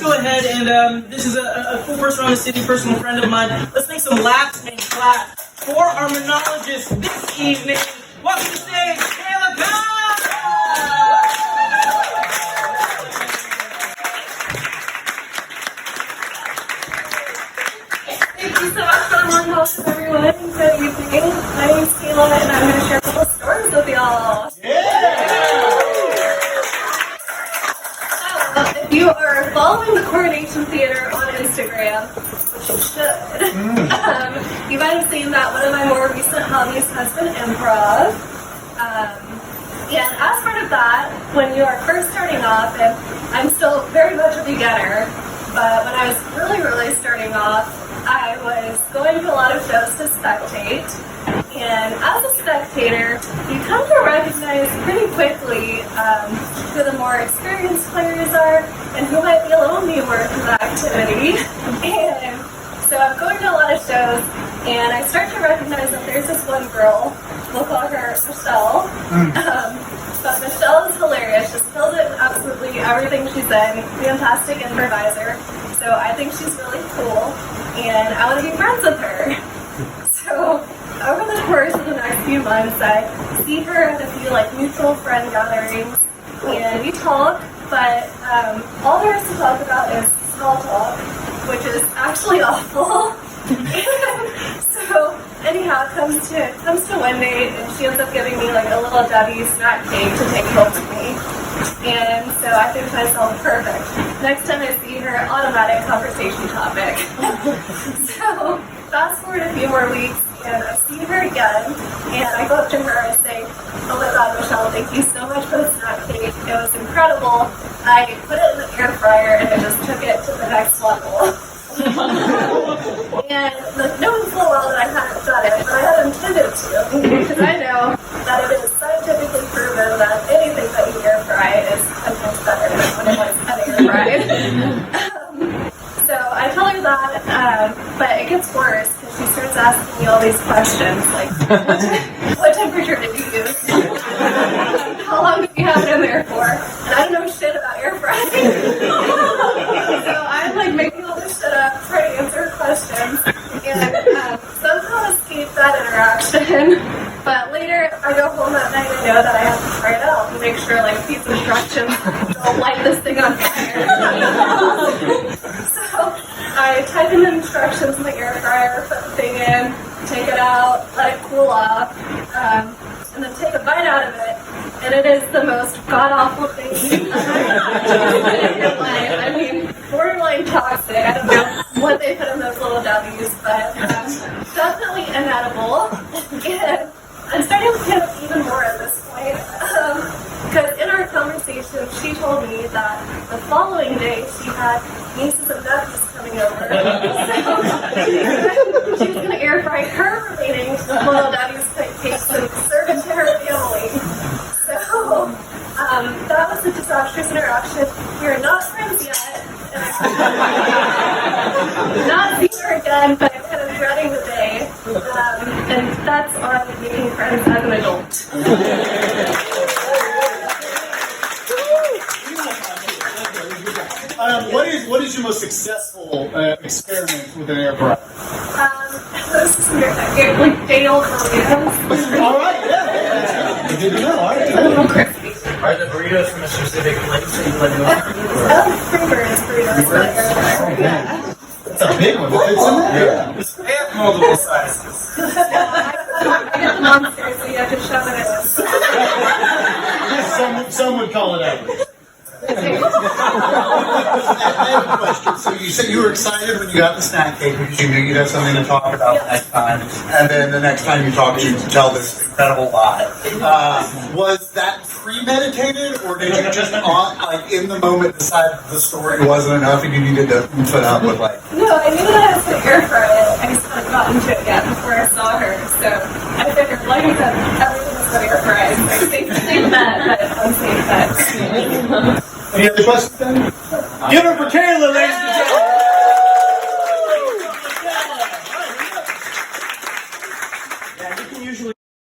go ahead and this is a cool person around the city, personal friend of mine. Let's make some laps and clap for our monologist this evening. Welcome to the stage, Kayla Cobb! Thank you so much for the warm welcome, everyone. Good evening. My name is Kayla, and I'm going to share a couple stories with y'all. If you are following the Coronation Theater on Instagram, which you should, you might have seen that one of my more recent hobbies has been improv. And as part of that, when you are first starting off, and I'm still very much a beginner, but when I was really starting off, I was going to a lot of shows to spectate. And as a spectator, you come to recognize pretty quickly who the more experienced players are and who might be a little newer to the activity. And so I'm going to a lot of shows, and I start to recognize that there's this one girl, we'll call her Michelle. But Michelle is hilarious, just kills it in absolutely everything she's in, fantastic improviser. So I think she's really cool, and I want to be friends with her. So over the course of the next few months, I see her at a few mutual friend gatherings, and we talk, but all there is to talk about is small talk, which is actually awful. So anyhow, it comes to Wendy, and she ends up giving me a little Debbie snack cake to take home with me. And so I think to myself, perfect. Next time I see her, automatic conversation topic. So fast forward a few more weeks, and I see her again, and I go up to her and I say, oh my God, Michelle, thank you so much for the snack cake. It was incredible. I put it in the air fryer, and I just took it to the next level. And knowing full well that I hadn't done it, but I had intended to, because I know that it is scientifically proven that anything that you air fry is 10 times better than when it was unair fried. So I tell her that, but it gets worse because she starts asking me all these questions, like, what temperature did you use? How long did you have it in there for? And I don't know shit about air frying. So I'm making all this shit up, trying to answer her questions, and somehow escape that interaction. But later, I go home that night and I know that I have to try it out and make sure these instructions don't light this thing on fire. So I type in the instructions in the air fryer, put the thing in, take it out, let it cool off, and then take a bite out of it. And it is the most god-awful thing you've ever had in your life. I mean, borderline toxic. I don't know what they put in those little W's, but definitely inedible. And I'm starting to panic even more at this point. Because in our conversation, she told me that the following day she had nieces and nephews coming over. So she was going to air fry her remaining little W's cakes and serve it to her family. So that was a disastrous interaction. We are not friends yet. And I'm not seeing her again, but I'm kind of dreading the day. And that's on making friends as an adult. What is your most successful experiment with an air fryer? This is day-old burritos. All right, yeah. Good to know. All right. A little crispy. Are the burritos from a specific place that you let me Burritos. Yeah. That's a big one. It fits in there. They have multiple sizes. I get the monsters, so you have to shove it in. Some would call it average. I have a question. So you said you were excited when you got the snack cake because you knew you'd have something to talk about next time. And then the next time you talked, you tell this incredible lie. Was that premeditated, or did you just in the moment decide the story wasn't enough and you needed to put up with No, I knew that I was going to air fry it. I just hadn't gotten to it yet before I saw her. So I figured, like I said, everything was going to air fry. Safe bet, but unsafe bet. Any other questions then? Give it for Kayla, ladies and gentlemen.